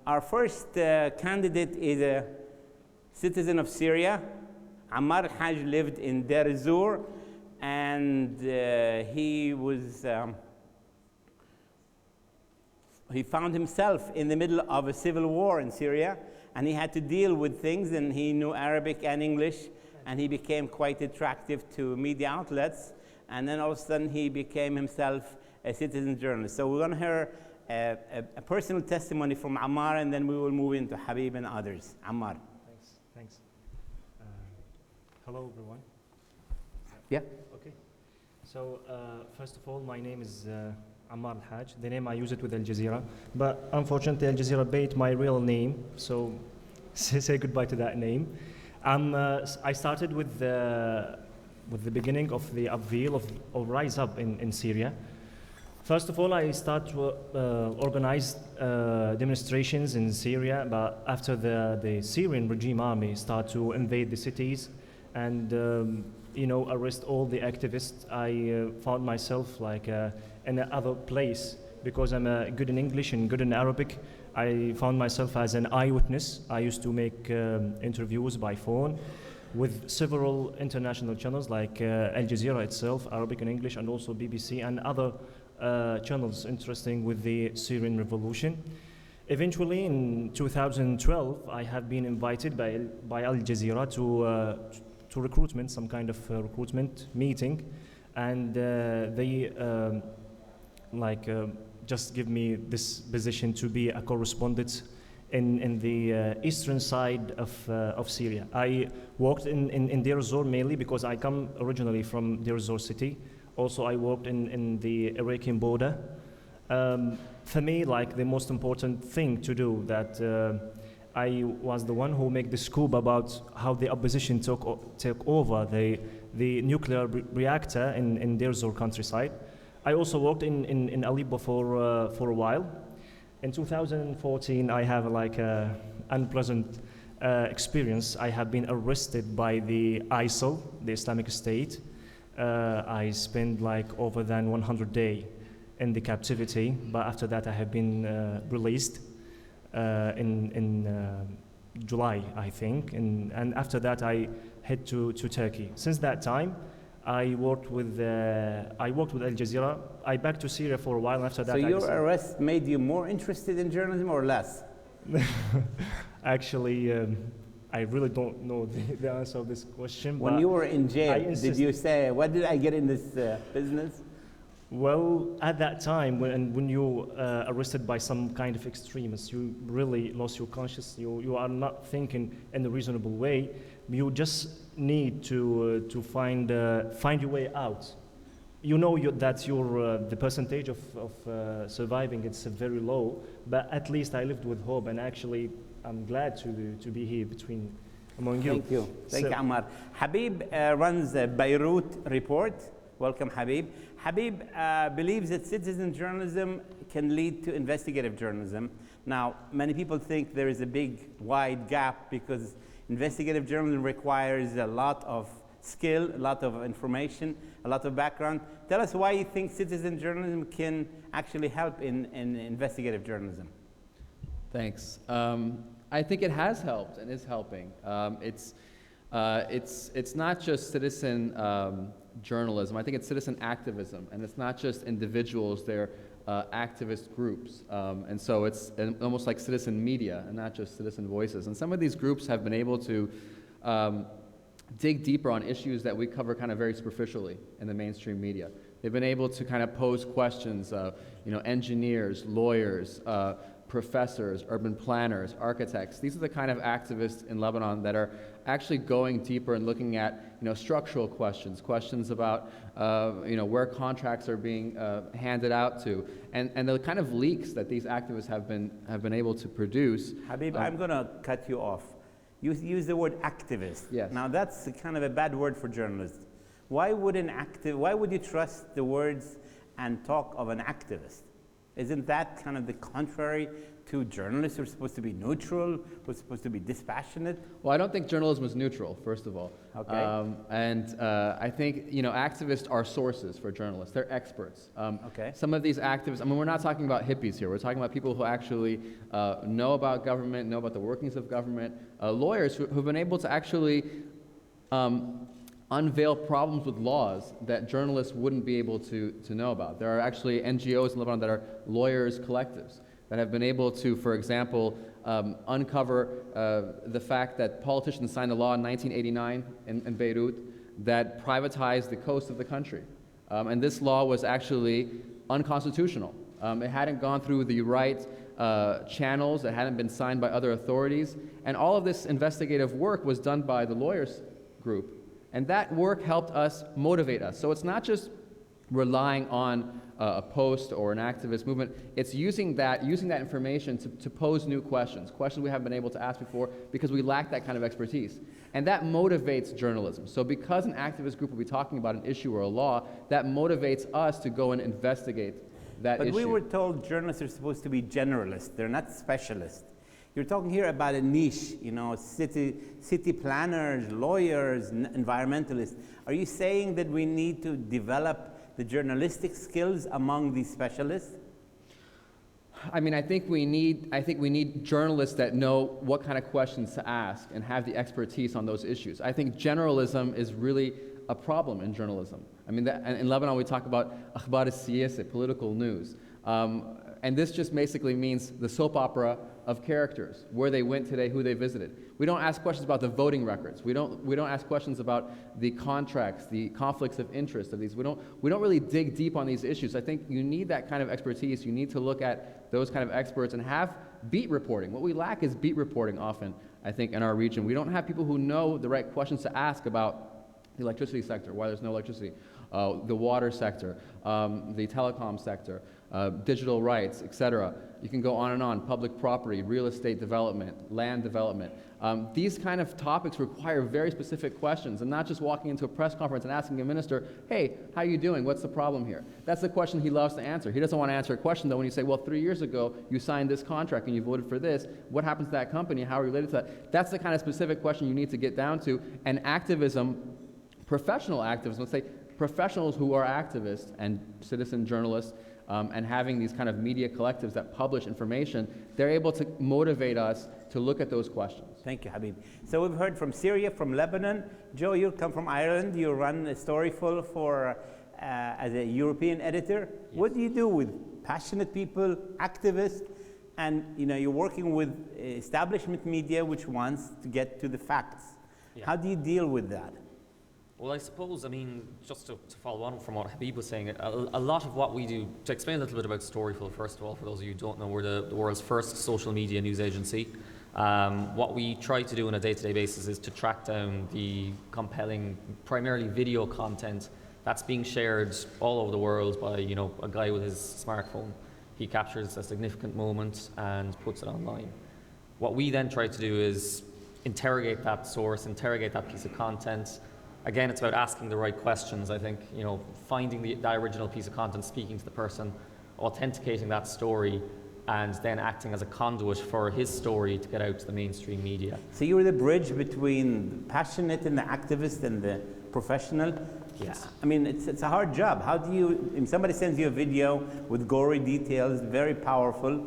Our first candidate is a citizen of Syria. Ammar al-Hajj lived in Deir ez-Zor, and he found himself in the middle of a civil war in Syria, and he had to deal with things, and he knew Arabic and English, and he became quite attractive to media outlets, and then all of a sudden he became himself a citizen journalist. So we're going to hear a personal testimony from Ammar, and then we will move into Habib and others. Ammar. Thanks. Hello, everyone. Yeah. Okay. So first of all, my name is Ammar al-Hajj. The name I use it with Al Jazeera, but unfortunately Al Jazeera banned my real name, so say goodbye to that name. I started with the beginning of the upheaval of Rise Up in Syria. First of all, I start to organize demonstrations in Syria, but after the Syrian regime army start to invade the cities and arrest all the activists, I found myself like in another place because I'm good in English and good in Arabic. I found myself as an eyewitness. I used to make interviews by phone with several international channels like Al Jazeera itself, Arabic and English, and also BBC and other channels interesting with the Syrian revolution. Eventually, in 2012, I have been invited by Al Jazeera to recruitment, some kind of recruitment meeting, and they just give me this position to be a correspondent in the eastern side of Syria. I worked in Deir ez-Zor mainly because I come originally from Deir ez-Zor city. Also, I worked in the Iraqi border. For me, like the most important thing to do that I was the one who made the scoop about how the opposition took over the nuclear reactor in Deir ez-Zor countryside. I also worked in Aleppo for a while. In 2014, I have like an unpleasant experience. I have been arrested by the ISIL, the Islamic State. I spent like over than 100 days in the captivity, but after that I have been released in July, I think, and after that I head to Turkey. Since that time, I worked with Al Jazeera. I back to Syria for a while. After that, so your arrest made you more interested in journalism or less? Actually, I really don't know the answer of this question. When you were in jail, did you say, "What did I get in this business?" Well, at that time, when you arrested by some kind of extremists, you really lost your conscience. You are not thinking in a reasonable way. You just need to find your way out. You know that the percentage of surviving it's very low, but at least I lived with hope, and actually I'm glad to be here among you. Thank you. Thank you, Ammar. Habib runs the Beirut report. Welcome, Habib. Habib believes that citizen journalism can lead to investigative journalism. Now, many people think there is a big, wide gap because investigative journalism requires a lot of skill, a lot of information, a lot of background. Tell us why you think citizen journalism can actually help in investigative journalism. Thanks. I think it has helped and is helping. It's not just citizen journalism. I think it's citizen activism, and it's not just individuals. They're activist groups, and so it's almost like citizen media and not just citizen voices. And some of these groups have been able to dig deeper on issues that we cover kind of very superficially in the mainstream media. They've been able to kind of pose questions of, engineers, lawyers, professors, urban planners, architects. These are the kind of activists in Lebanon that are actually going deeper and looking at, structural questions about, where contracts are being handed out to, and the kind of leaks that these activists have been able to produce. Habib, I'm going to cut you off. You use the word activist. Yes. Now that's kind of a bad word for journalists. Why would you trust the words and talk of an activist? Isn't that kind of the contrary to journalists who are supposed to be neutral, who are supposed to be dispassionate? Well, I don't think journalism is neutral, first of all. Okay. I think, activists are sources for journalists. They're experts. Okay. Some of these activists, we're not talking about hippies here. We're talking about people who actually know about government, know about the workings of government, lawyers who've been able to actually unveil problems with laws that journalists wouldn't be able to know about. There are actually NGOs in Lebanon that are lawyers' collectives that have been able to, for example, uncover the fact that politicians signed a law in 1989 in Beirut that privatized the coast of the country. And this law was actually unconstitutional. It hadn't gone through the right channels, it hadn't been signed by other authorities, and all of this investigative work was done by the lawyers group. And that work helped us motivate us. So it's not just relying on a post or an activist movement, it's using that information to pose new questions we haven't been able to ask before because we lack that kind of expertise. And that motivates journalism. So because an activist group will be talking about an issue or a law, that motivates us to go and investigate that issue. But we were told journalists are supposed to be generalists, they're not specialists. You're talking here about a niche, city planners, lawyers, environmentalists. Are you saying that we need to develop the journalistic skills among these specialists? I think we need journalists that know what kind of questions to ask and have the expertise on those issues. I think generalism is really a problem in journalism. In Lebanon we talk about akhbar al-siyasa, political news. And this just basically means the soap opera of characters, where they went today, who they visited. We don't ask questions about the voting records. We don't ask questions about the contracts, the conflicts of interest of these. We don't really dig deep on these issues. I think you need that kind of expertise. You need to look at those kind of experts and have beat reporting. What we lack is beat reporting often, I think, in our region. We don't have people who know the right questions to ask about the electricity sector, why there's no electricity, the water sector, the telecom sector, digital rights, etc. You can go on and on, public property, real estate development, land development. These kind of topics require very specific questions and not just walking into a press conference and asking a minister, hey, how are you doing? What's the problem here? That's the question he loves to answer. He doesn't want to answer a question though when you say, well, 3 years ago you signed this contract and you voted for this. What happens to that company? How are you related to that? That's the kind of specific question you need to get down to. And activism, professional activism, let's say professionals who are activists and citizen journalists, and having these kind of media collectives that publish information, they're able to motivate us to look at those questions. Thank you, Habib. So we've heard from Syria, from Lebanon. Joe, you come from Ireland. You run Storyful as a European editor. Yes. What do you do with passionate people, activists, and you're working with establishment media which wants to get to the facts? Yeah. How do you deal with that? Well, I suppose, just to follow on from what Habib was saying, a lot of what we do, to explain a little bit about Storyful, first of all, for those of you who don't know, we're the world's first social media news agency. What we try to do on a day-to-day basis is to track down the compelling, primarily video content that's being shared all over the world by, a guy with his smartphone. He captures a significant moment and puts it online. What we then try to do is interrogate that source, interrogate that piece of content. Again, it's about asking the right questions, I think, finding the original piece of content, speaking to the person, authenticating that story, and then acting as a conduit for his story to get out to the mainstream media. So you're the bridge between the passionate and the activist and the professional? Yes. It's a hard job. How do you, if somebody sends you a video with gory details, very powerful,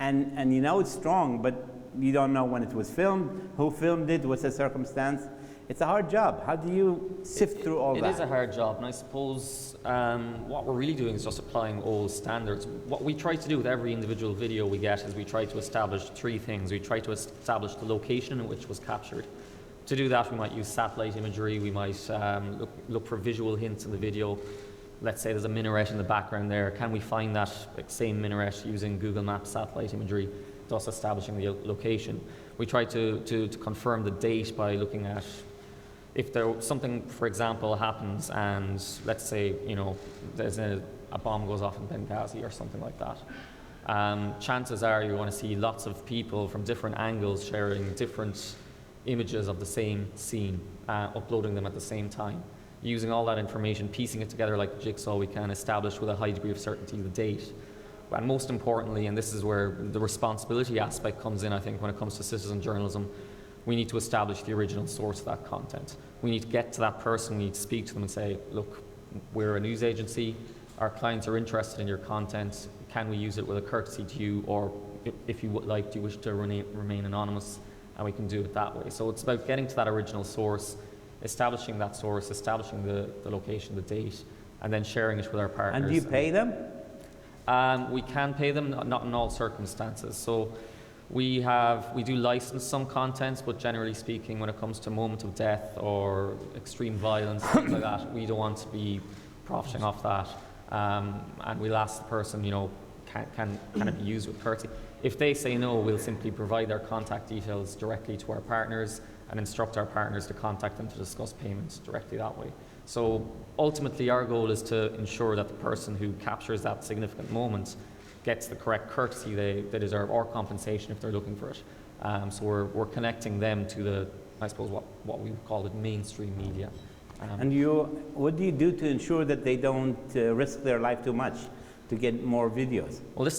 and it's strong, but you don't know when it was filmed, who filmed it, what's the circumstance? It's a hard job. How do you sift through all that? It is a hard job, and I suppose what we're really doing is just applying old standards. What we try to do with every individual video we get is we try to establish three things. We try to establish the location in which it was captured. To do that, we might use satellite imagery. We might look for visual hints in the video. Let's say there's a minaret in the background there. Can we find that same minaret using Google Maps satellite imagery, thus establishing the location? We try to confirm the date by looking at if something, for example, happens and let's say, there's a bomb goes off in Benghazi or something like that. Chances are you're going to see lots of people from different angles sharing different images of the same scene, uploading them at the same time. Using all that information, piecing it together like a jigsaw, we can establish with a high degree of certainty the date. And most importantly, and this is where the responsibility aspect comes in, I think, when it comes to citizen journalism, we need to establish the original source of that content. We need to get to that person, we need to speak to them and say, look, we're a news agency, our clients are interested in your content, can we use it with a courtesy to you, or if you would like, do you wish to remain anonymous, and we can do it that way. So it's about getting to that original source, establishing that source, establishing the location, the date, and then sharing it with our partners. And do you pay them? We can pay them, not in all circumstances. So we do license some contents, but generally speaking, when it comes to moment of death or extreme violence, things like that, we don't want to be profiting off that. And we'll ask the person, you know, can it be used with courtesy? If they say no, we'll simply provide their contact details directly to our partners and instruct our partners to contact them to discuss payments directly that way. So ultimately our goal is to ensure that the person who captures that significant moment gets the correct courtesy they deserve, or compensation if they're looking for it. So we're connecting them to the, I suppose, what we would call it mainstream media. And what do you do to ensure that they don't risk their life too much to get more videos? Well, this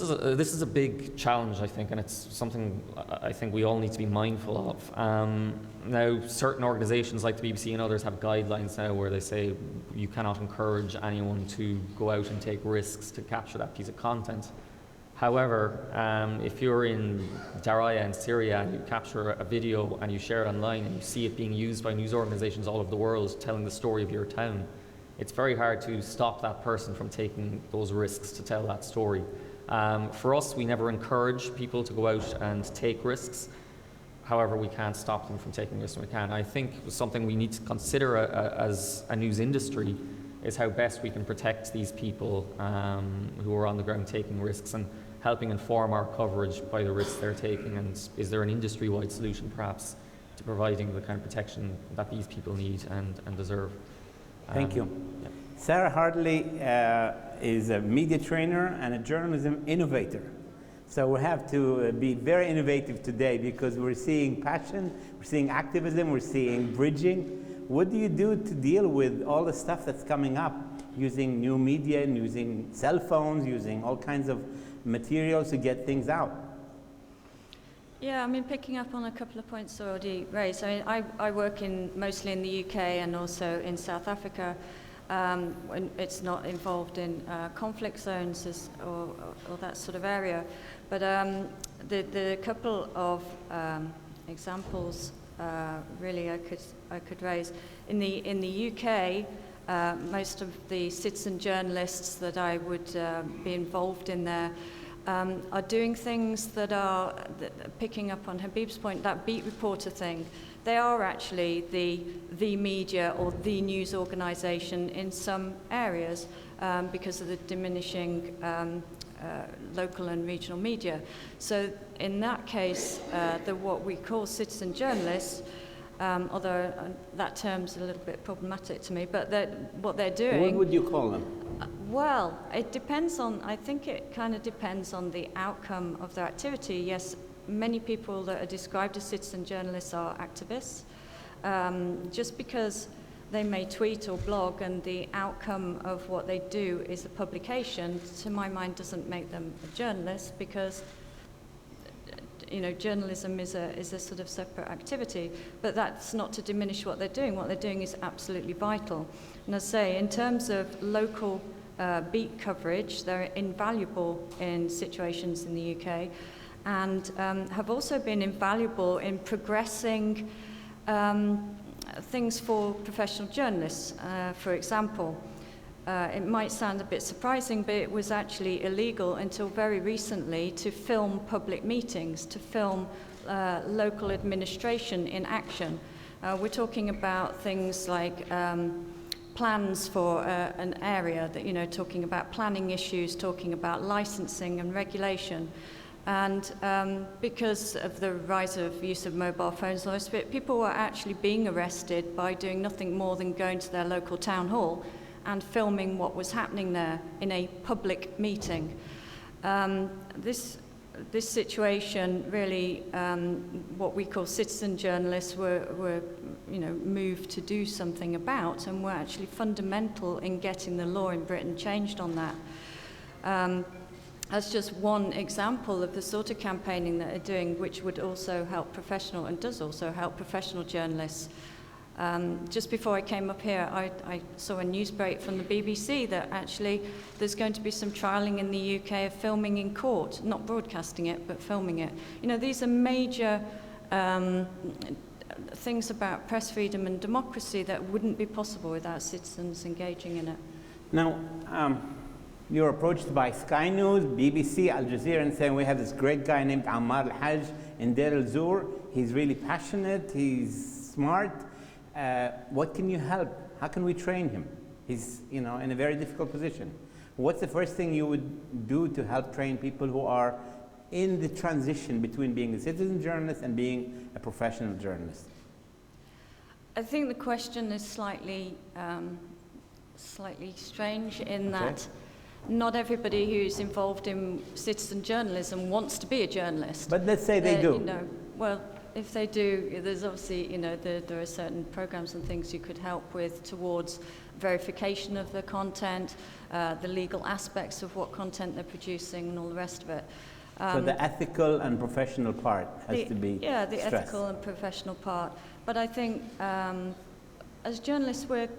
is a big challenge, I think, and it's something I think we all need to be mindful of. Now, certain organisations like the BBC and others have guidelines now where they say you cannot encourage anyone to go out and take risks to capture that piece of content. However, if you're in Daraya in Syria and you capture a video and you share it online and you see it being used by news organisations all over the world telling the story of your town, it's very hard to stop that person from taking those risks to tell that story. For us, we never encourage people to go out and take risks. However, we can't stop them from taking risks when we can. I think something we need to consider as a news industry is how best we can protect these people who are on the ground taking risks, and helping inform our coverage by the risks they're taking, and is there an industry-wide solution perhaps to providing the kind of protection that these people need and deserve. Thank you. Yeah. Sarah Hartley is a media trainer and a journalism innovator. So we have to be very innovative today because we're seeing passion, we're seeing activism, we're seeing bridging. What do you do to deal with all the stuff that's coming up, using new media and using cell phones, using all kinds of materials to get things out? Yeah, I mean, picking up on a couple of points already raised. I mean, I work mostly in the UK and also in South Africa, when it's not involved in conflict zones or that sort of area. But the couple of examples really I could raise in the UK. Most of the citizen journalists that I would be involved in there are doing things that are picking up on Habib's point, that beat reporter thing. They are actually the media or the news organisation in some areas because of the diminishing local and regional media. So in that case, what we call citizen journalists, although that term's a little bit problematic to me, but what they're doing... What would you call them? Well, it depends on, I think it kind of depends on the outcome of their activity. Yes, many people that are described as citizen journalists are activists. Just because they may tweet or blog and the outcome of what they do is a publication, to my mind doesn't make them a journalist, because journalism is a sort of separate activity, but that's not to diminish what they're doing. What they're doing is absolutely vital. And as I say, in terms of local beat coverage, they're invaluable in situations in the UK, and have also been invaluable in progressing things for professional journalists. For example, it might sound a bit surprising, but it was actually illegal until very recently to film public meetings, to film local administration in action. We're talking about things like plans for an area, that talking about planning issues, talking about licensing and regulation. And because of the rise of use of mobile phones and all this, people were actually being arrested by doing nothing more than going to their local town hall and filming what was happening there in a public meeting. This situation really, what we call citizen journalists were moved to do something about, and were actually fundamental in getting the law in Britain changed on that. as just one example of the sort of campaigning that they're doing, which would also help professional, and does also help professional journalists. Just before I came up here, I saw a news break from the BBC that actually there's going to be some trialling in the UK of filming in court, not broadcasting it, but filming it. You know, these are major things about press freedom and democracy that wouldn't be possible without citizens engaging in it. Now, you're approached by Sky News, BBC, Al Jazeera, and saying we have this great guy named Ammar al-Hajj in Deir al-Zur. He's really passionate, he's smart. What can you help? How can we train him? He's, you know, in a very difficult position. What's the first thing you would do to help train people who are in the transition between being a citizen journalist and being a professional journalist? I think the question is slightly strange in that not everybody who's involved in citizen journalism wants to be a journalist. But let's say they do. You know, well, if they do, there's obviously, you know, there are certain programs and things you could help with towards verification of the content, the legal aspects of what content they're producing and all the rest of it. So the ethical and professional part has to be Yeah, the stressed. ethical and professional part. But I think as journalists, we're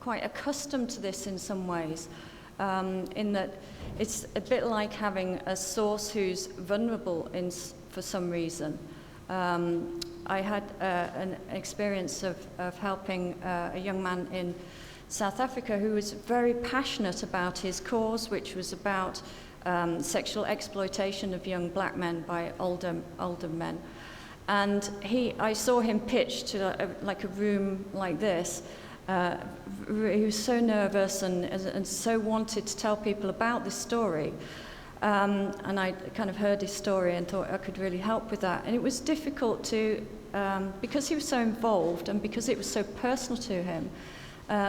quite accustomed to this in some ways, in that it's a bit like having a source who's vulnerable for some reason. I had an experience of helping a young man in South Africa who was very passionate about his cause, which was about sexual exploitation of young black men by older men. And I saw him pitch to like a room like this. He was so nervous and so wanted to tell people about this story. And I kind of heard his story and thought I could really help with that. And it was difficult to, because he was so involved and because it was so personal to him,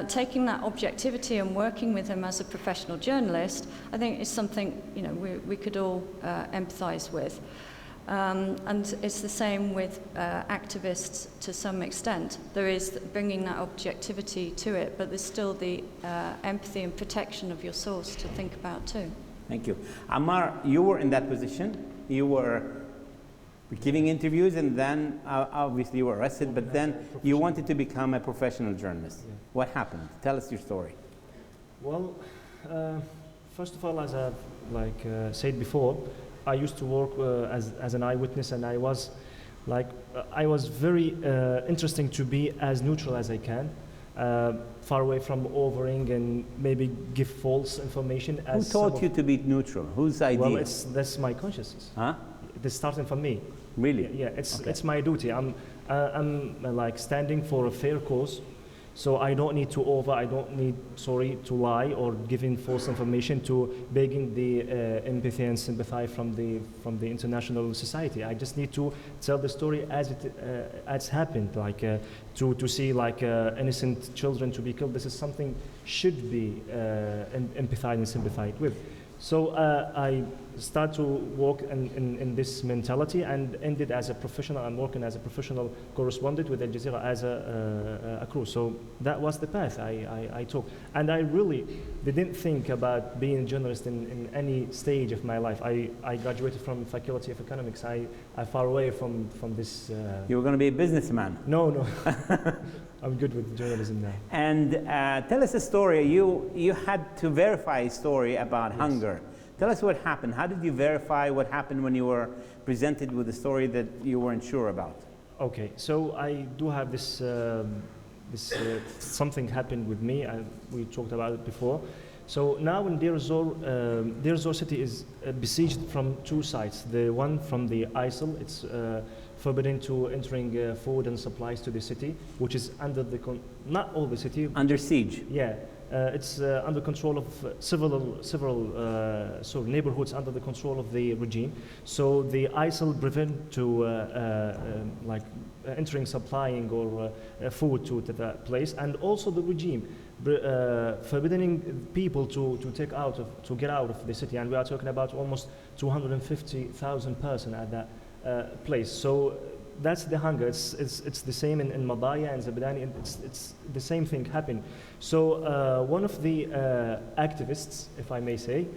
taking that objectivity and working with him as a professional journalist, I think is something, you know, we could all empathize with. And it's the same with activists to some extent. There is bringing that objectivity to it, but there's still the empathy and protection of your source to think about too. Thank you. Ammar, you were in that position. You were giving interviews, and then obviously you were arrested, but then you wanted to become a professional journalist. Yeah. What happened? Tell us your story. Well, first of all, as I've said before, I used to work as an eyewitness, and I was very interesting to be as neutral as I can, far away from overing and maybe give false information. Who taught you to be neutral? Whose idea? Well, that's my consciousness. Huh? It's starting from me. Really? Yeah, it's my duty. I'm like standing for a fair cause. So I don't need to I don't need, to lie or giving false information to begging the empathy and sympathy from the international society. I just need to tell the story as it's happened, to see innocent children to be killed. This is something should be empathized and sympathized with. So I start to work in this mentality and ended as a professional. I'm working as a professional correspondent with Al Jazeera as a crew. So that was the path I took. And I really didn't think about being a journalist in any stage of my life. I graduated from Faculty of Economics. I far away from this. You were going to be a businessman. No. I'm good with journalism now. And tell us a story. You had to verify a story about hunger. Tell us what happened. How did you verify what happened when you were presented with a story that you weren't sure about? Okay, so I do have this, something happened with me, and we talked about it before. So now in Deir al-Zur city is besieged from two sides. The one from the ISIL, it's forbidden to entering food and supplies to the city, which is under not all the city. Under siege? Yeah. It's under control of several neighborhoods under the control of the regime. So the ISIL prevent to entering, supplying or food to that place, and also the regime forbidding people to get out of the city. And we are talking about almost 250,000 persons at that place. So that's the hunger. It's the same in Madaya and Zabadani. It's the same thing happened. So one of the activists, if I may say,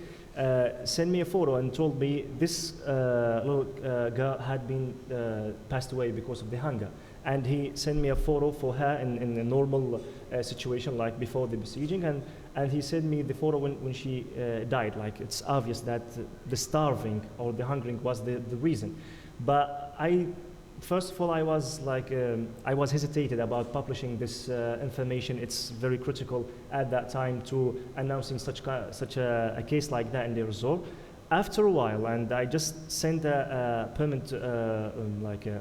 sent me a photo and told me this little girl had been passed away because of the hunger. And he sent me a photo for her in a normal situation, like before the besieging, and he sent me the photo when she died. Like, it's obvious that the starving or the hungering was the reason. But first of all, I was like, I was hesitated about publishing this information. It's very critical at that time to announcing such a case like that in the result. After a while, and I just sent a permit,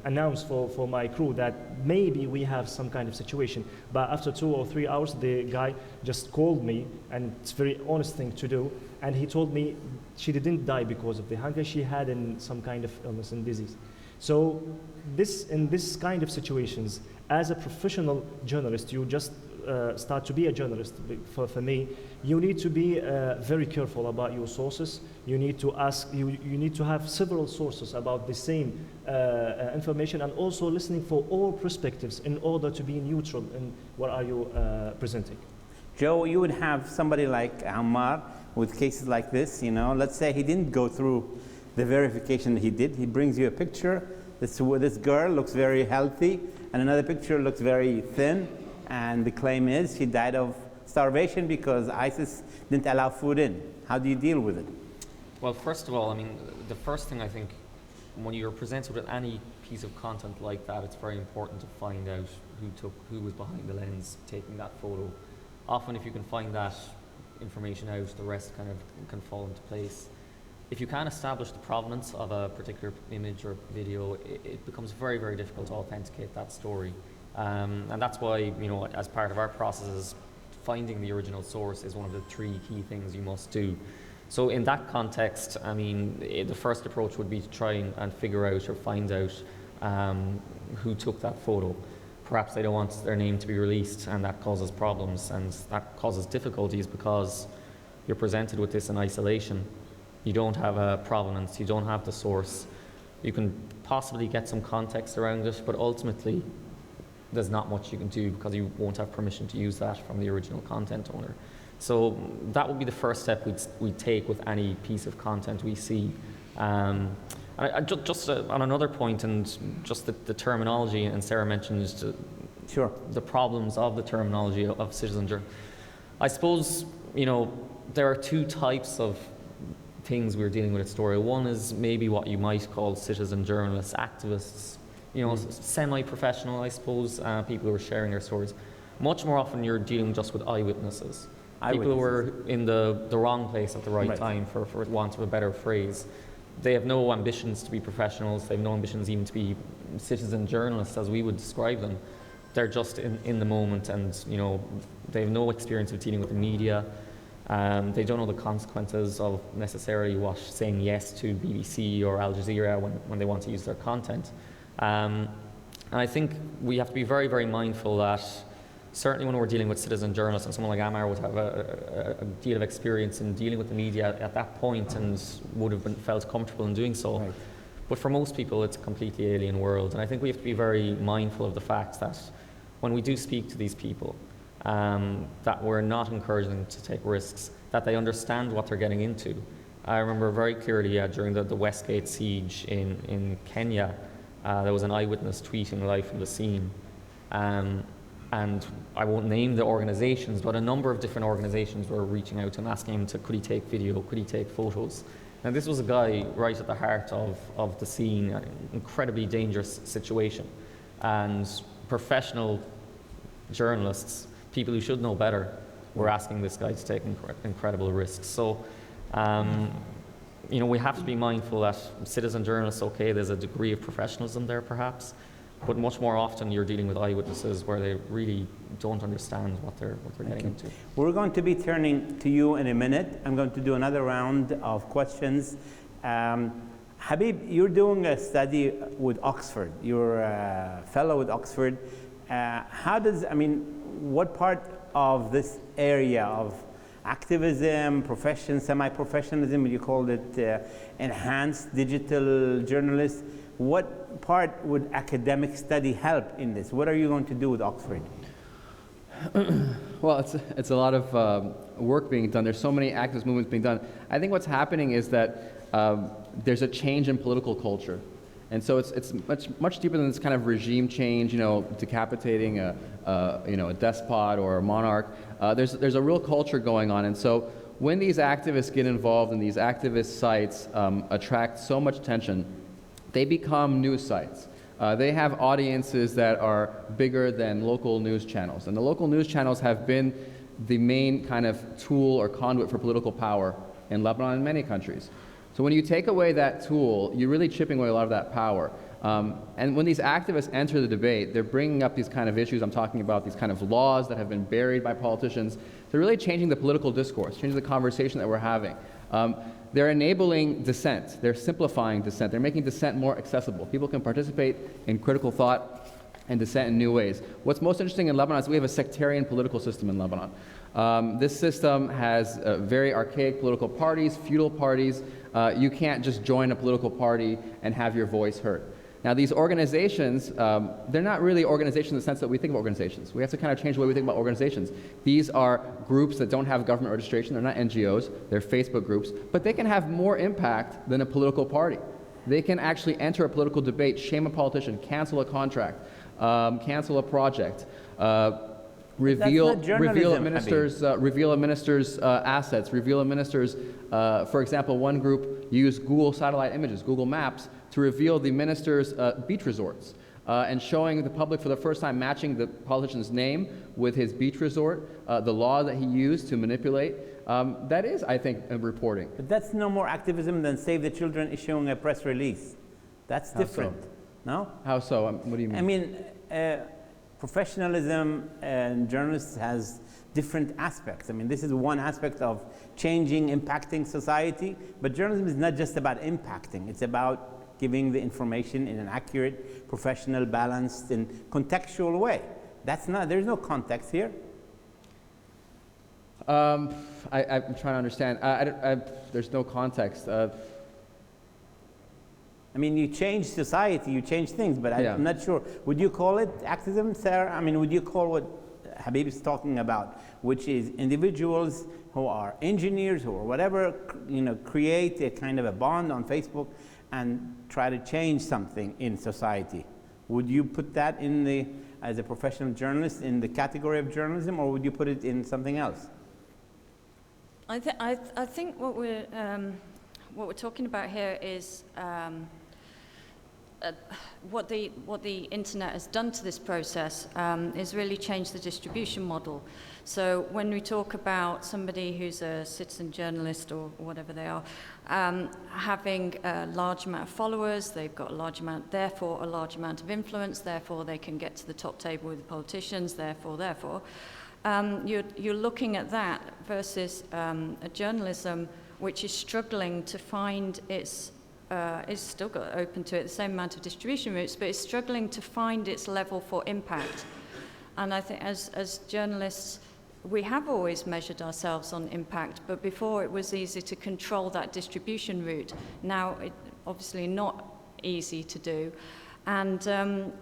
announce for my crew that maybe we have some kind of situation. But after 2 or 3 hours, the guy just called me, and it's a very honest thing to do. And he told me she didn't die because of the hunger. She had some kind of illness and disease. So in this kind of situations, as a professional journalist, you just start to be a journalist. For me, you need to be very careful about your sources. You need to ask. You need to have several sources about the same information, and also listening for all perspectives in order to be neutral in what are you presenting. Joe, you would have somebody like Ammar with cases like this. You know, let's say he didn't go through the verification that he did. He brings you a picture. This girl looks very healthy, and another picture looks very thin. And the claim is she died of starvation because ISIS didn't allow food in. How do you deal with it? Well, first of all, I mean, the first thing I think, when you're presented with any piece of content like that, it's very important to find out who was behind the lens taking that photo. Often, if you can find that information out, the rest kind of can fall into place. If you can't establish the provenance of a particular image or video, it becomes very, very difficult to authenticate that story. And that's why, you know, as part of our processes, finding the original source is one of the 3 key things you must do. So in that context, I mean, the first approach would be to try and figure out or find out who took that photo. Perhaps they don't want their name to be released, and that causes problems, and that causes difficulties because you're presented with this in isolation. You don't have a provenance, you don't have the source. You can possibly get some context around it, but ultimately, there's not much you can do because you won't have permission to use that from the original content owner. So that would be the first step we'd take with any piece of content we see. Just on another point, and just the terminology, and Sarah mentioned sure, the problems of the terminology of citizen journalism. I suppose, you know, there are 2 types of things we're dealing with at Story. One is maybe what you might call citizen journalists, activists, you know, semi-professional, I suppose, people who are sharing their stories. Much more often you're dealing just with eyewitnesses. People who were in the wrong place at the right time, for want of a better phrase. They have no ambitions to be professionals, they have no ambitions even to be citizen journalists as we would describe them. They're just in the moment, and, you know, they have no experience of dealing with the media. They don't know the consequences of necessarily saying yes to BBC or Al Jazeera when they want to use their content. And I think we have to be very, very mindful that certainly when we're dealing with citizen journalists, and someone like Ammar would have a deal of experience in dealing with the media at that point and would have felt comfortable in doing so. Right. But for most people, it's a completely alien world. And I think we have to be very mindful of the fact that when we do speak to these people, that we're not encouraging them to take risks, that they understand what they're getting into. I remember very clearly during the Westgate siege in Kenya, there was an eyewitness tweeting live from the scene. And I won't name the organizations, but a number of different organizations were reaching out and asking him could he take video, could he take photos. Now this was a guy right at the heart of the scene, an incredibly dangerous situation. And professional journalists, people who should know better, were asking this guy to take incredible risks. So, you know, we have to be mindful that citizen journalists, okay, there's a degree of professionalism there perhaps, but much more often you're dealing with eyewitnesses where they really don't understand what they're getting into. We're going to be turning to you in a minute. I'm going to do another round of questions. Habib, you're doing a study with Oxford. You're a fellow with Oxford. What part of this area of activism, semi-professionalism, you called it enhanced digital journalists, what part would academic study help in this? What are you going to do with Oxford? Well, it's a lot of work being done. There's so many activist movements being done. I think what's happening is that there's a change in political culture. And so it's much deeper than this kind of regime change, decapitating a despot or a monarch. There's a real culture going on. And so when these activists get involved and these activist sites attract so much attention, they become news sites. They have audiences that are bigger than local news channels. And the local news channels have been the main kind of tool or conduit for political power in Lebanon and many countries. So when you take away that tool, you're really chipping away a lot of that power. And when these activists enter the debate, they're bringing up these kind of issues I'm talking about, these kind of laws that have been buried by politicians. They're really changing the political discourse, changing the conversation that we're having. They're enabling dissent. They're simplifying dissent. They're making dissent more accessible. People can participate in critical thought and dissent in new ways. What's most interesting in Lebanon is we have a sectarian political system in Lebanon. This system has very archaic political parties, feudal parties. You can't just join a political party and have your voice heard. Now these organizations, they're not really organizations in the sense that we think of organizations. We have to kind of change the way we think about organizations. These are groups that don't have government registration. They're not NGOs. They're Facebook groups. But they can have more impact than a political party. They can actually enter a political debate, shame a politician, cancel a contract, cancel a project, reveal a minister's assets, reveal a minister's, for example, one group used Google satellite images, Google Maps, to reveal the minister's beach resorts and showing the public for the first time, matching the politician's name with his beach resort, the law that he used to manipulate. That is, I think, reporting. But that's no more activism than Save the Children issuing a press release. That's different. So? No? How so? What do you mean? I mean, professionalism and journalists has different aspects. I mean, this is one aspect of changing, impacting society, but journalism is not just about impacting. It's about giving the information in an accurate, professional, balanced, and contextual way. That's not, there's no context here. I'm trying to understand. There's no context. I mean, you change society, you change things, but I'm not sure. Would you call it activism, Sarah? I mean, would you call what Habib is talking about, which is individuals who are engineers, who or whatever, create a kind of a bond on Facebook and try to change something in society? Would you put that as a professional journalist in the category of journalism, or would you put it in something else? I think what we're talking about here is what the internet has done to this process is really changed the distribution model. So when we talk about somebody who's a citizen journalist or whatever they are, having a large amount of followers, they've got therefore a large amount of influence, therefore they can get to the top table with the politicians, therefore. You're looking at that versus a journalism which is struggling to find its it's still got open to it the same amount of distribution routes, but it's struggling to find its level for impact. And I think as journalists, we have always measured ourselves on impact, but before it was easy to control that distribution route. Now it's obviously not easy to do. And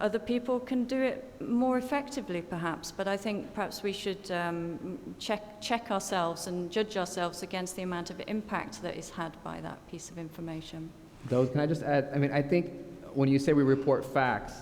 other people can do it more effectively, perhaps. But I think perhaps we should check ourselves and judge ourselves against the amount of impact that is had by that piece of information. Daoud, can I just add? I mean, I think when you say we report facts,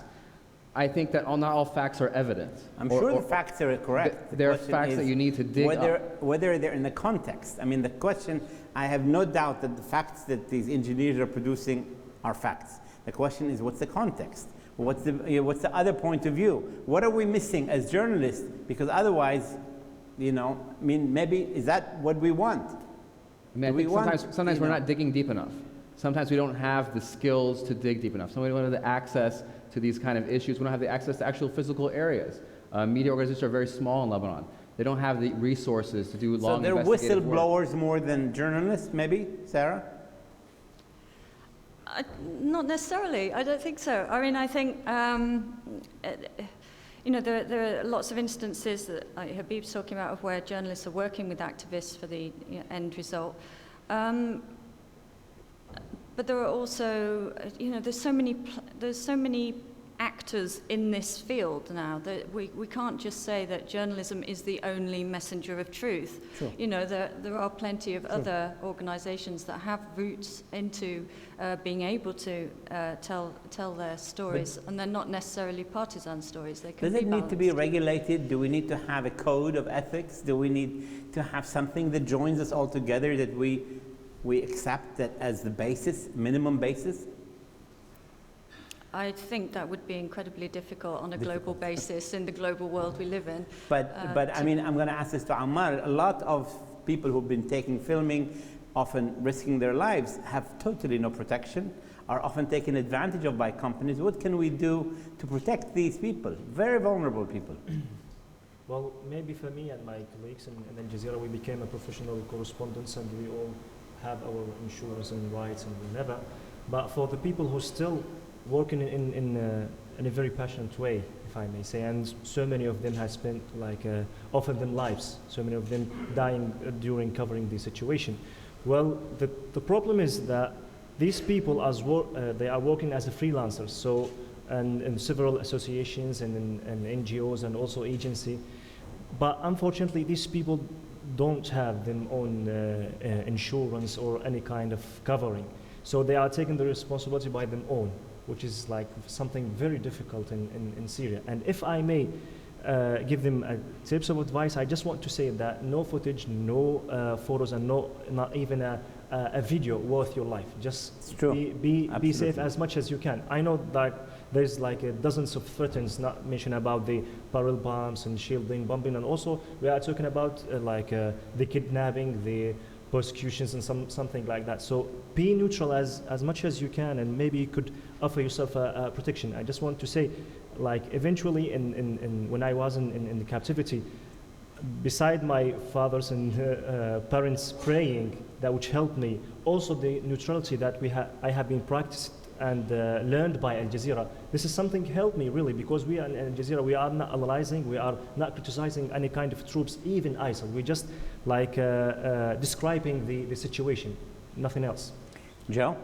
I think that not all facts are evident. I'm sure the facts are correct. There are facts that you need to dig up. Whether they're in the context. I mean, the question, I have no doubt that the facts that these engineers are producing are facts. The question is, what's the context? What's the other point of view? What are we missing as journalists? Because otherwise, I mean, maybe, is that what we want? I mean, I think sometimes we're not digging deep enough. Sometimes we don't have the skills to dig deep enough. Sometimes we don't have the access to these kind of issues. We don't have the access to actual physical areas. Media organizations are very small in Lebanon. They don't have the resources to do long investigative work. So they're whistleblowers more than journalists, maybe, Sarah? Not necessarily. I don't think so. I mean, I think there are lots of instances that Habib's talking about of where journalists are working with activists for the end result. But there are also, there's so many actors in this field now. That we can't just say that journalism is the only messenger of truth. Sure. You know, there are plenty of other organizations that have roots into being able to tell their stories, and they're not necessarily partisan stories. They can Does be it need to be balanced. regulated? Do we need to have a code of ethics? Do we need to have something that joins us all together, that we accept that as the basis, minimum basis? I think that would be incredibly difficult on a global basis in the global world we live in. But I mean, I'm going to ask this to Ammar. A lot of people who've been filming, often risking their lives, have totally no protection, are often taken advantage of by companies. What can we do to protect these people, very vulnerable people? Well, maybe for me and my colleagues in Al Jazeera, we became a professional correspondents, and we all have our insurance and rights and whatever. But for the people who still working in a very passionate way, if I may say, and so many of them have spent often their lives, so many of them dying during covering the situation. Well, the problem is that these people, they are working as a freelancers, so and in several associations and NGOs and also agency, but unfortunately these people don't have their own insurance or any kind of covering, so they are taking the responsibility by their own, which is like something very difficult in Syria. And if I may give them tips of advice, I just want to say that no footage, no photos, and not even a video worth your life. Just be safe as much as you can. I know that there's dozens of threats not mentioned about the barrel bombs and shielding, bombing, and also we are talking about the kidnapping, the persecutions, and something like that. So be neutral as much as you can, and maybe you could offer yourself a protection. I just want to say, eventually, when I was in the captivity, beside my fathers and parents praying, that which helped me, also the neutrality that I have been practiced and learned by Al Jazeera. This is something helped me really, because we are in Al Jazeera, we are not analyzing, we are not criticizing any kind of troops, even ISIL. We're just describing the situation, nothing else. Joe?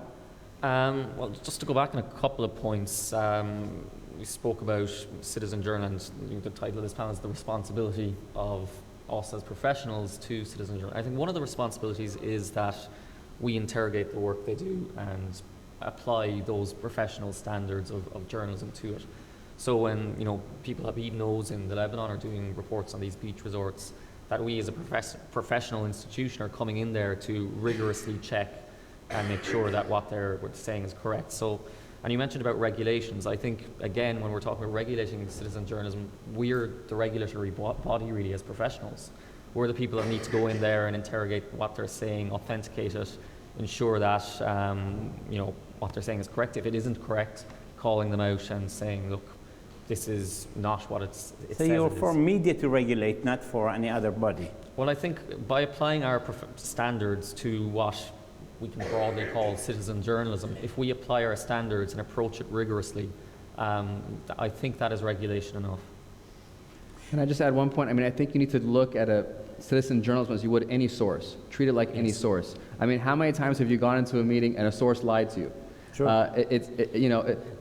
Well, just to go back on a couple of points, we spoke about citizen journalism. The title of this panel is The Responsibility of Us as Professionals to Citizen Journalism. I think one of the responsibilities is that we interrogate the work they do and apply those professional standards of journalism to it. So when people Habib knows in the Lebanon are doing reports on these beach resorts, that we as a professional institution are coming in there to rigorously check and make sure that what they're saying is correct. So, and you mentioned about regulations. I think, again, when we're talking about regulating citizen journalism, we're the regulatory body really as professionals. We're the people that need to go in there and interrogate what they're saying, authenticate it, ensure that what they're saying is correct. If it isn't correct, calling them out and saying, look, this is not what it So says you're it for is. media to regulate, not for any other body? Well, I think by applying our standards to what we can broadly call citizen journalism, if we apply our standards and approach it rigorously, I think that is regulation enough. Can I just add one point? I mean, I think you need to look at a citizen journalism as you would any source. Treat it like any source. I mean, how many times have you gone into a meeting and a source lied to you? Sure.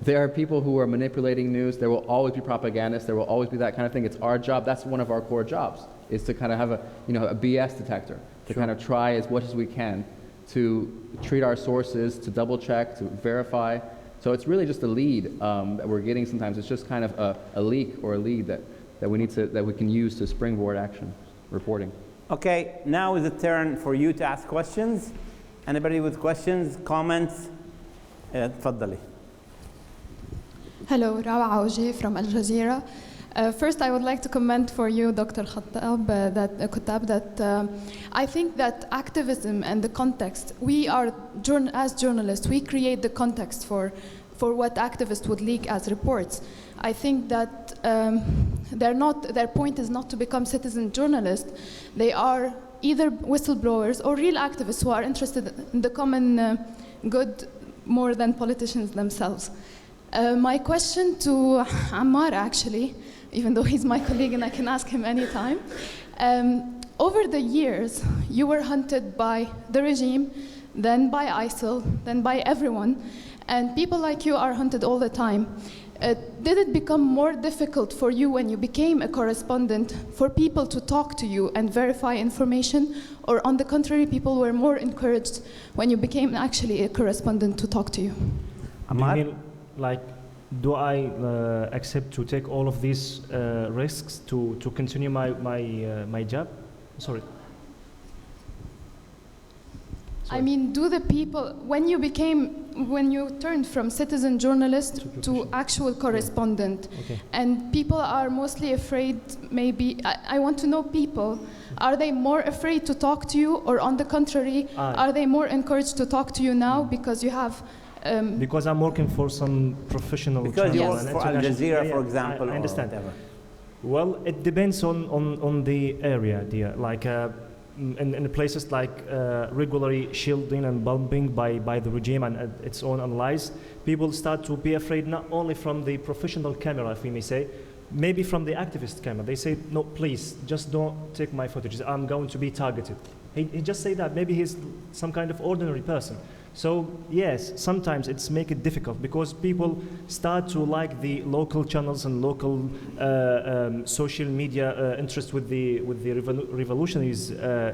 There are people who are manipulating news. There will always be propagandists. There will always be that kind of thing. It's our job. That's one of our core jobs, is to kind of have a BS detector, to kind of try as much as we can to treat our sources, to double check, to verify. So it's really just a lead that we're getting sometimes. It's just kind of a leak or a lead that we can use to springboard action reporting. Okay, now is the turn for you to ask questions. Anybody with questions, comments? تفضلي. Hello, Rawa Aouji from Al Jazeera. First, I would like to comment for you, Dr. Kuttab, that I think that activism and the context, we are, as journalists, we create the context for what activists would leak as reports. I think that their point is not to become citizen journalists. They are either whistleblowers or real activists who are interested in the common good more than politicians themselves. My question to Ammar, actually, even though he's my colleague and I can ask him anytime, over the years, you were hunted by the regime, then by ISIL, then by everyone, and people like you are hunted all the time. Did it become more difficult for you when you became a correspondent for people to talk to you and verify information? Or on the contrary, people were more encouraged when you became actually a correspondent to talk to you? Ammar? Do you mean, like, do I accept to take all of these risks to continue my job? Sorry. I mean, do the people, when you turned from citizen journalist to actual correspondent, Okay. and people are mostly afraid, maybe, I want to know people, are they more afraid to talk to you, or on the contrary, are they more encouraged to talk to you now because you have... because I'm working for some professional Because you channel work and for Al international- Jazeera, for example, I understand. or whatever. Well, it depends on the area, dear. Like in places like regularly shielding and bombing by the regime and its own allies, people start to be afraid not only from the professional camera, if we may say, maybe from the activist camera. They say, no, please, just don't take my footage. I'm going to be targeted. He just say that. Maybe he's some kind of ordinary person. So yes, sometimes it's make it difficult because people start to like the local channels and local social media interest with the revolutionary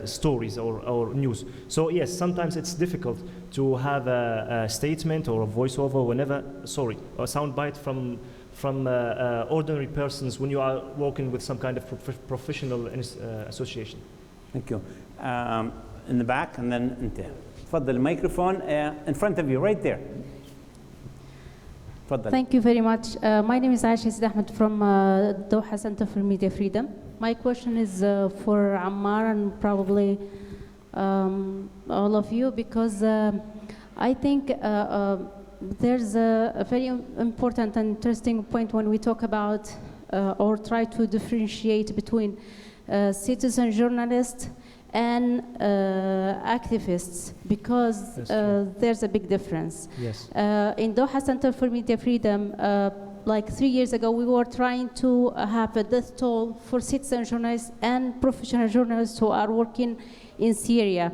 stories or news. So yes, sometimes it's difficult to have a statement or a voiceover whenever, a soundbite from ordinary persons when you are working with some kind of professional association. Thank you. In the back, and then انت. تفضل الميكروفون in front of you, right there. تفضل. Thank you very much. My name is Aisha Ahmed from Doha Center for Media Freedom. My question is for Ammar and probably all of you, because I think there's a very important and interesting point when we talk about or try to differentiate between citizen journalists and activists, because there's a big difference. Yes. In Doha Center for Media Freedom, like 3 years ago, we were trying to have a death toll for citizen journalists and professional journalists who are working in Syria.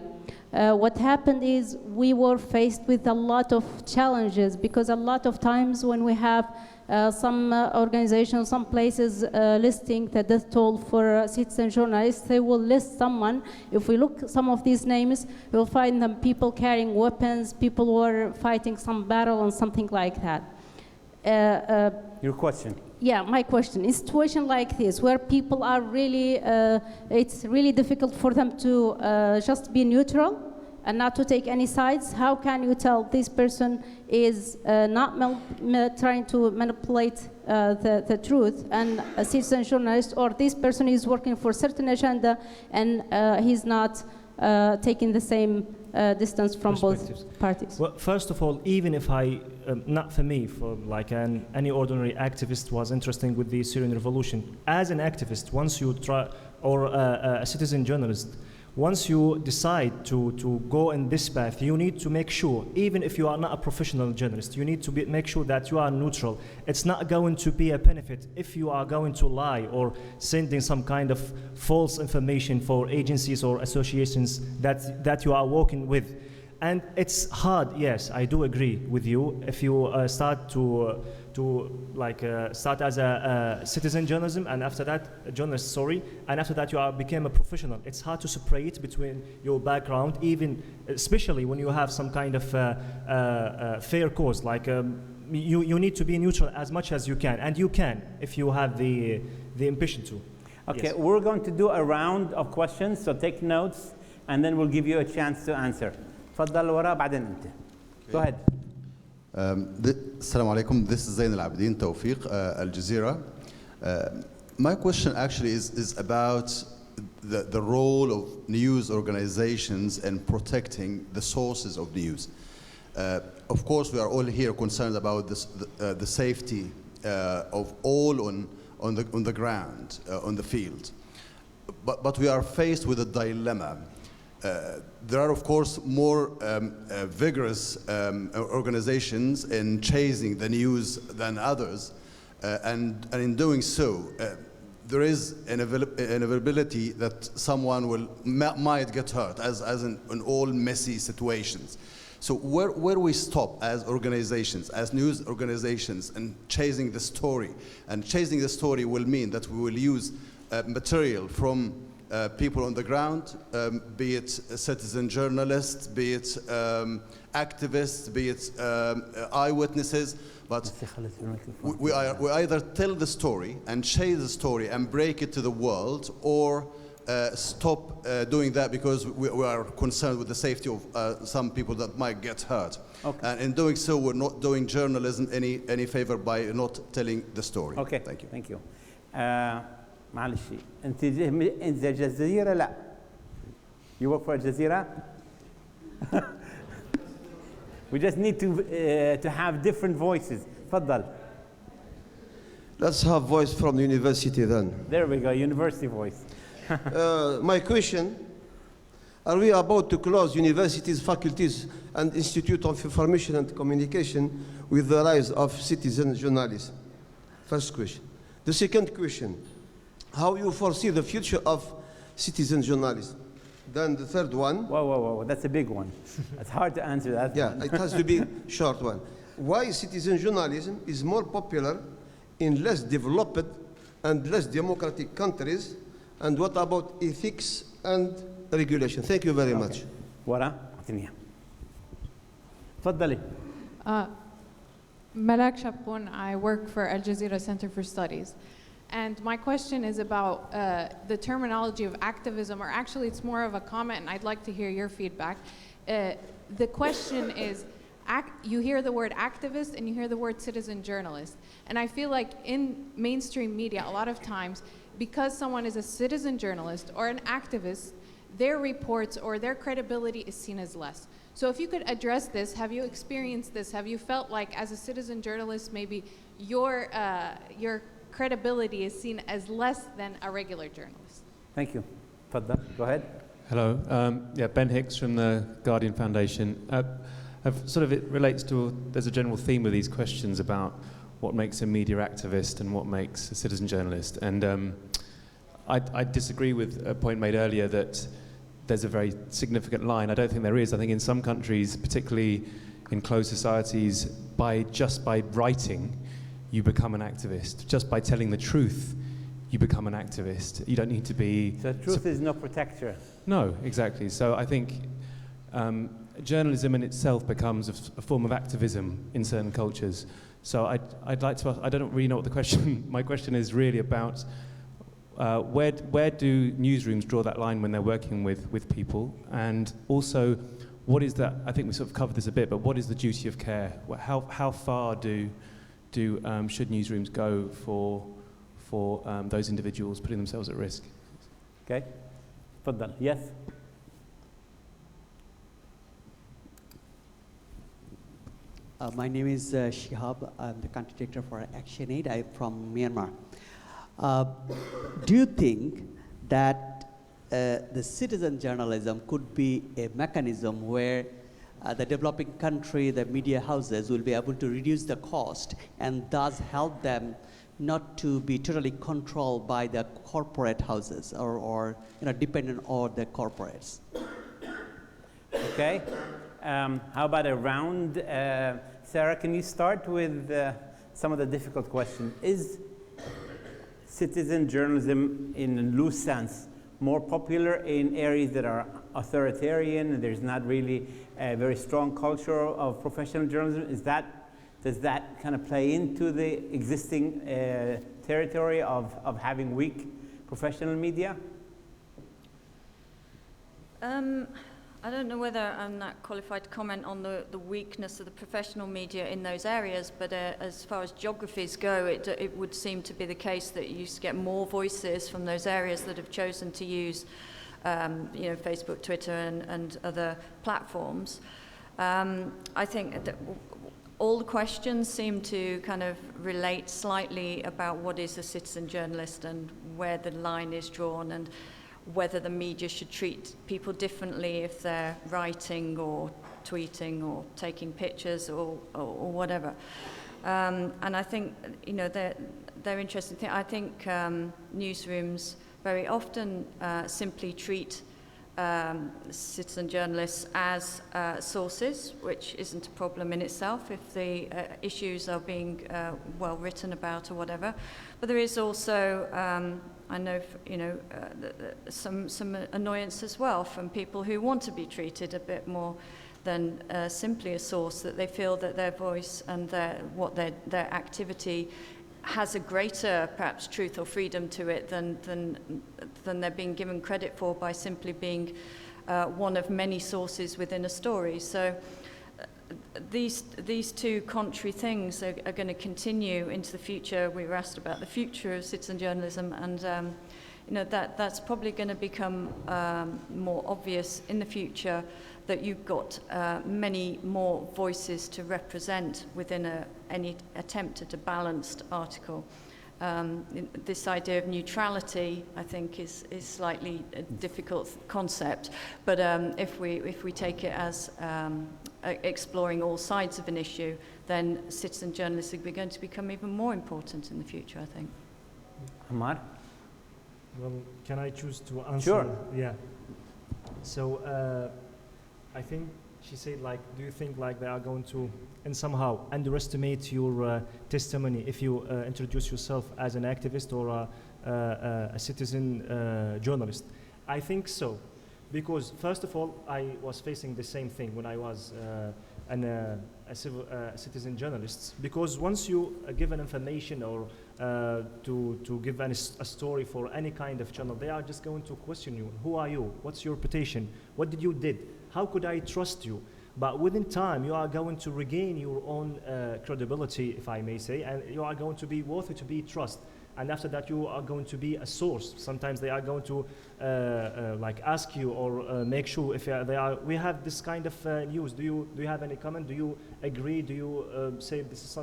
What happened is we were faced with a lot of challenges, because a lot of times when we have some organizations, some places listing the death toll for citizen journalists, they will list someone. If we look at some of these names, we'll find them people carrying weapons, people who are fighting some battle and something like that. Your question. Yeah, my question. In a situation like this, where people are really, it's really difficult for them to just be neutral and not to take any sides, how can you tell this person is not trying to manipulate the truth and a citizen journalist, or this person is working for a certain agenda and he's not taking the same distance from both parties? Well, first of all, even if I, not for me, for like any ordinary activist was interested with the Syrian revolution, as an activist, once you try, or a citizen journalist, once you decide to go in this path, you need to make sure, even if you are not a professional journalist, you need to make sure that you are neutral. It's not going to be a benefit if you are going to lie or sending some kind of false information for agencies or associations that you are working with. And it's hard, yes, I do agree with you. If you start to start as a citizen journalism, and after that, a journalist, and after that you became a professional. It's hard to separate between your background, even especially when you have some kind of fair cause. Like you need to be neutral as much as you can, and you can if you have the ambition to. Okay, yes. We're going to do a round of questions, so take notes, and then we'll give you a chance to answer. تفضل ورا بعدين انت. Go ahead. Assalamu alaikum. This is Zain Al-Abidin Tawfiq, Al Jazeera. My question actually is about the role of news organizations in protecting the sources of news. Of course, we are all here concerned about this, the safety of all on the ground, on the field. But we are faced with a dilemma. There are, of course, more vigorous organizations in chasing the news than others, and in doing so, there is an inevitability that someone might get hurt, as in all messy situations. So where we stop as organizations, as news organizations, and chasing the story. And chasing the story will mean that we will use material from people on the ground, be it citizen journalists, be it activists, be it eyewitnesses. But we either tell the story and chase the story and break it to the world, or stop doing that because we are concerned with the safety of some people that might get hurt. Okay. And in doing so, we're not doing journalism any favor by not telling the story. Okay. Thank you. Thank you. معلش انت جزيرة لا. You work for Jazeera? We just need to have different voices. تفضل. Let's have voice from the university then. There we go, university voice. My question, are we about to close universities, faculties, and Institute of Information and Communication with the rise of citizen journalism? First question. The second question, how you foresee the future of citizen journalism? Then the third one. Whoa, that's a big one. It's hard to answer that. Yeah, it has to be a short one. Why citizen journalism is more popular in less developed and less democratic countries, and what about ethics and regulation? Thank you very much. ورا اعطينيها. تفضلي. Malak Shappoun, I work for Al Jazeera Center for Studies. And my question is about the terminology of activism, or actually it's more of a comment, and I'd like to hear your feedback. The question is, you hear the word activist and you hear the word citizen journalist. And I feel like in mainstream media, a lot of times, because someone is a citizen journalist or an activist, their reports or their credibility is seen as less. So if you could address this, have you experienced this? Have you felt like as a citizen journalist, maybe your credibility is seen as less than a regular journalist? Thank you. Tfadal, go ahead. Hello. Ben Hicks from the Guardian Foundation. It relates to, there's a general theme of these questions about what makes a media activist and what makes a citizen journalist. And I disagree with a point made earlier that there's a very significant line. I don't think there is. I think in some countries, particularly in closed societies, just by writing, you become an activist. Just by telling the truth, you become an activist. You don't need to be... So truth is no protector. No, exactly. So I think journalism in itself becomes a form of activism in certain cultures. So I'd like to ask, I don't really know what the question, my question is really about where do newsrooms draw that line when they're working with people? And also, what is that, I think we sort of covered this a bit, but what is the duty of care? How far should newsrooms go for those individuals putting themselves at risk? Okay. Tfadal. Yes. My name is Shihab. I'm the country director for ActionAid. I'm from Myanmar. Do you think that the citizen journalism could be a mechanism where the developing country, the media houses will be able to reduce the cost and thus help them not to be totally controlled by the corporate houses or dependent on the corporates? Okay. How about a round? Sarah, can you start with some of the difficult questions? Is citizen journalism, in a loose sense, more popular in areas that are authoritarian and there's not really a very strong culture of professional journalism? Does that kind of play into the existing territory of having weak professional media? I don't know whether I'm not qualified to comment on the weakness of the professional media in those areas, but as far as geographies go, it would seem to be the case that you get more voices from those areas that have chosen to use Facebook, Twitter, and other platforms. I think that all the questions seem to kind of relate slightly about what is a citizen journalist and where the line is drawn, and whether the media should treat people differently if they're writing or tweeting or taking pictures or whatever. And I think, they're interesting things. I think newsrooms very often simply treat citizen journalists as sources, which isn't a problem in itself if the issues are being well written about or whatever. But there is also, I know, some annoyance as well from people who want to be treated a bit more than simply a source, that they feel that their voice and their activity has a greater, perhaps, truth or freedom to it than they're being given credit for by simply being one of many sources within a story. So these two contrary things are going to continue into the future. We were asked about the future of citizen journalism, and that's probably going to become more obvious in the future, that you've got many more voices to represent within any attempt at a balanced article. This idea of neutrality, I think, is slightly a difficult concept, but if we take it as exploring all sides of an issue, then citizen journalism is going to become even more important in the future, I think. Ammar? Well, can I choose to answer? Sure. Yeah. So I think she said, like, do you think like they are going to, and somehow underestimate your testimony if you introduce yourself as an activist or a citizen journalist? I think so, because first of all, I was facing the same thing when I was a citizen journalist, because once you give an information or to give a story for any kind of channel, they are just going to question you. Who are you? What's your reputation? What did you did? How could I trust you? But within time, you are going to regain your own credibility, if I may say, and you are going to be worthy to be trusted. And after that, you are going to be a source. Sometimes they are going to like ask you or make sure if they are. We have this kind of news. Do you have any comment? Do you agree? Do you say this is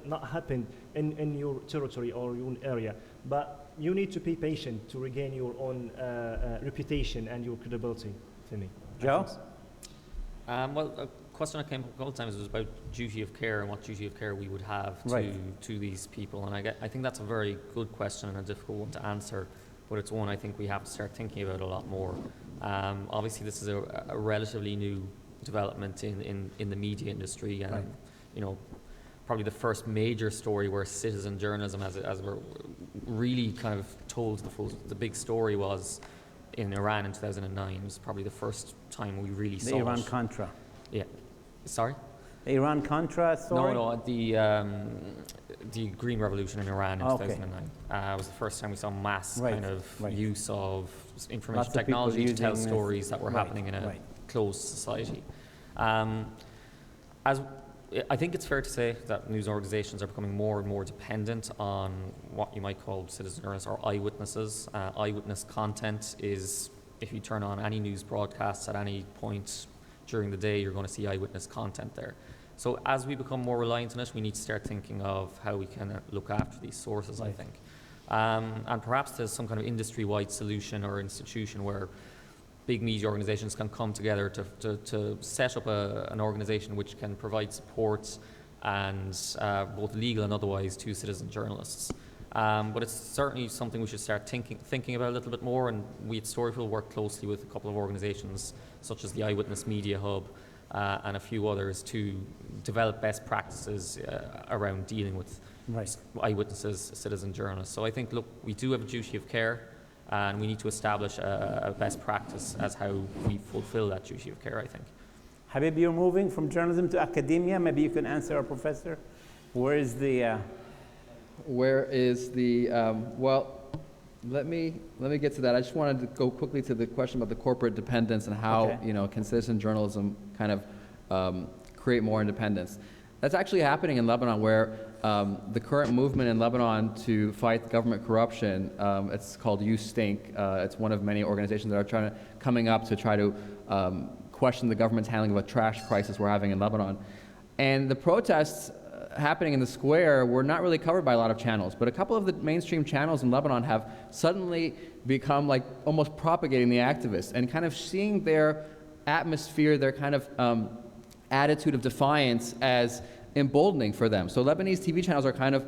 not happened in your territory or your area? But you need to be patient to regain your own reputation and your credibility. For me. Joe? Well, a question that came up a couple of times was about duty of care and what duty of care we would have to these people. And I think that's a very good question and a difficult one to answer, but it's one I think we have to start thinking about a lot more. Obviously, this is a relatively new development in the media industry, and probably the first major story where citizen journalism, as we're really kind of told the big story was in Iran in 2009. It was probably the first time we really saw the Iran-Contra. Yeah. Sorry? The Iran-Contra story? No, the Green Revolution in Iran in 2009. It was the first time we saw mass use of information technology to tell stories that were happening in a closed society. I think it's fair to say that news organizations are becoming more and more dependent on what you might call citizen journalists or eyewitnesses. Eyewitness content is, if you turn on any news broadcasts at any point during the day, you're going to see eyewitness content there. So as we become more reliant on it, we need to start thinking of how we can look after these sources, I think. And perhaps there's some kind of industry-wide solution or institution where big media organizations can come together to set up an organization which can provide support and both legal and otherwise to citizen journalists. But it's certainly something we should start thinking about a little bit more, and we at Storyful work closely with a couple of organizations such as the Eyewitness Media Hub and a few others to develop best practices around dealing with eyewitnesses, citizen journalists. So I think, look, we do have a duty of care, and we need to establish a best practice as how we fulfill that duty of care, I think. Habib, you're moving from journalism to academia. Maybe you can answer our professor. Where is the... well, let me get to that. I just wanted to go quickly to the question about the corporate dependence and how, can citizen journalism kind of create more independence. That's actually happening in Lebanon, where the current movement in Lebanon to fight government corruption, it's called You Stink. It's one of many organizations that are coming up to try to question the government's handling of a trash crisis we're having in Lebanon. And the protests happening in the square were not really covered by a lot of channels, but a couple of the mainstream channels in Lebanon have suddenly become like almost propagating the activists and kind of seeing their atmosphere, their kind of attitude of defiance as emboldening for them. So Lebanese TV channels are kind of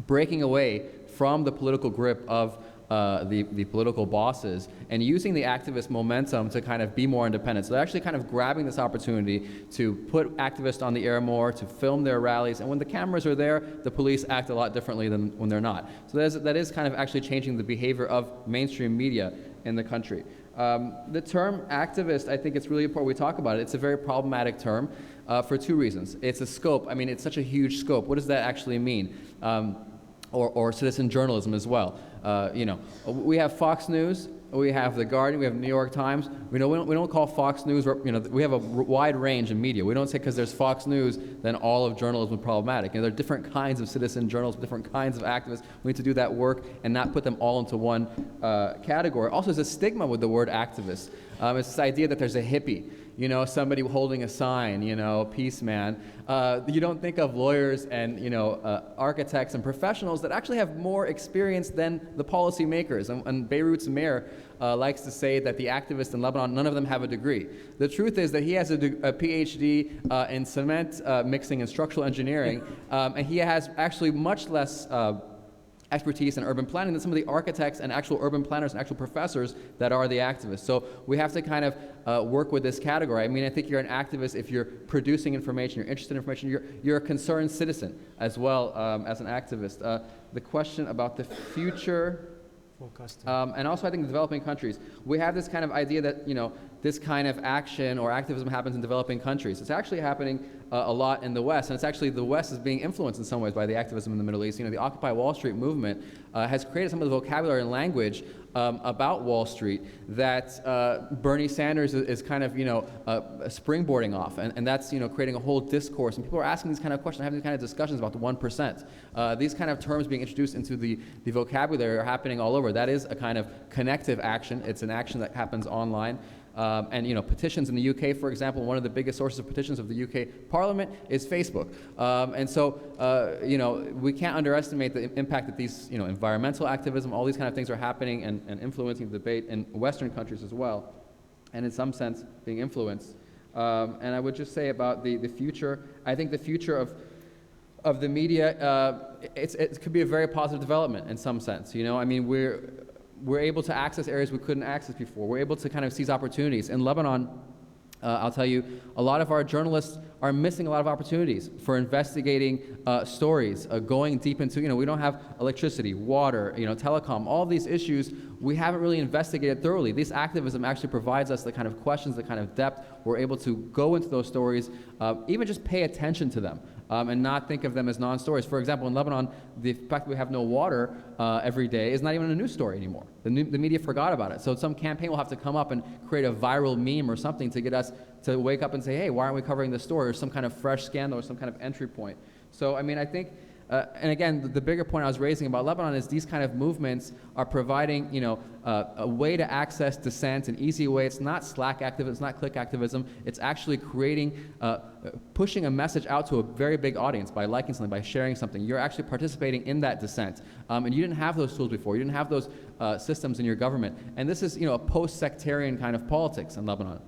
breaking away from the political grip of the political bosses and using the activist momentum to kind of be more independent. So they're actually kind of grabbing this opportunity to put activists on the air more, to film their rallies, and when the cameras are there, the police act a lot differently than when they're not. So that is kind of actually changing the behavior of mainstream media in the country. The term activist, I think it's really important we talk about it. It's a very problematic term for two reasons. It's a scope. I mean, it's such a huge scope. What does that actually mean? Or citizen journalism as well. You know, we have Fox News, we have The Guardian, we have New York Times. We don't call Fox News, you know, we have a wide range in media. We don't say because there's Fox News, then all of journalism is problematic. You know, there are different kinds of citizen journalists, different kinds of activists. We need to do that work and not put them all into one category. Also, there's a stigma with the word activist. It's this idea that there's a hippie, you know, somebody holding a sign, you know, peace man. You don't think of lawyers and, you know, architects and professionals that actually have more experience than the policymakers. And Beirut's mayor likes to say that the activists in Lebanon, none of them have a degree. The truth is that he has a PhD in cement mixing and structural engineering, and he has actually much less expertise in urban planning than some of the architects and actual urban planners and actual professors that are the activists. So we have to kind of work with this category. I mean, I think you're an activist if you're producing information, you're interested in information, you're a concerned citizen as well as an activist. The question about the future, and also I think developing countries. We have this kind of idea that, you know, this kind of action or activism happens in developing countries. It's actually happening a lot in the West, and it's actually the West is being influenced in some ways by the activism in the Middle East. You know, the Occupy Wall Street movement has created some of the vocabulary and language about Wall Street that Bernie Sanders is kind of, you know, springboarding off, and that's, you know, creating a whole discourse, and people are asking these kind of questions, having these kind of discussions about the 1%. These kind of terms being introduced into the vocabulary are happening all over. That is a kind of connective action. It's an action that happens online. And, you know, petitions in the UK, for example, one of the biggest sources of petitions of the UK Parliament is Facebook. And so, you know, we can't underestimate the impact that these, you know, environmental activism, all these kind of things are happening and influencing the debate in Western countries as well, and in some sense being influenced. And I would just say about the future, I think the future of the media, it could be a very positive development in some sense. You know, I mean, we're able to access areas we couldn't access before. We're able to kind of seize opportunities. In Lebanon, I'll tell you, a lot of our journalists are missing a lot of opportunities for investigating stories, going deep into, you know, we don't have electricity, water, you know, telecom, all these issues we haven't really investigated thoroughly. This activism actually provides us the kind of questions, the kind of depth. We're able to go into those stories, even just pay attention to them. And not think of them as non-stories. For example, in Lebanon, the fact that we have no water every day is not even a news story anymore. The media forgot about it. So some campaign will have to come up and create a viral meme or something to get us to wake up and say, hey, why aren't we covering this story? Or some kind of fresh scandal or some kind of entry point. So, I mean, I think, and again, the bigger point I was raising about Lebanon is these kind of movements are providing, you know, a way to access dissent, an easy way. It's not Slack activism, it's not click activism. It's actually creating, pushing a message out to a very big audience by liking something, by sharing something. You're actually participating in that dissent. And you didn't have those tools before. You didn't have those systems in your government. And this is, you know, a post-sectarian kind of politics in Lebanon.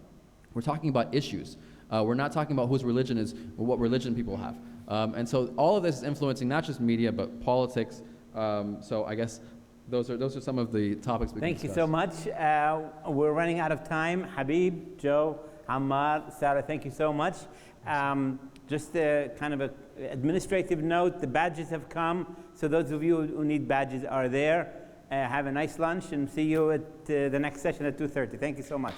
We're talking about issues. We're not talking about whose religion is or what religion people have. And so all of this is influencing not just media, but politics. So I guess those are some of the topics we can discuss. Thank you so much. We're running out of time. Habib, Joe, Ammar, Sarah, thank you so much. Just a kind of an administrative note, the badges have come. So those of you who need badges are there. Have a nice lunch and see you at the next session at 2:30. Thank you so much.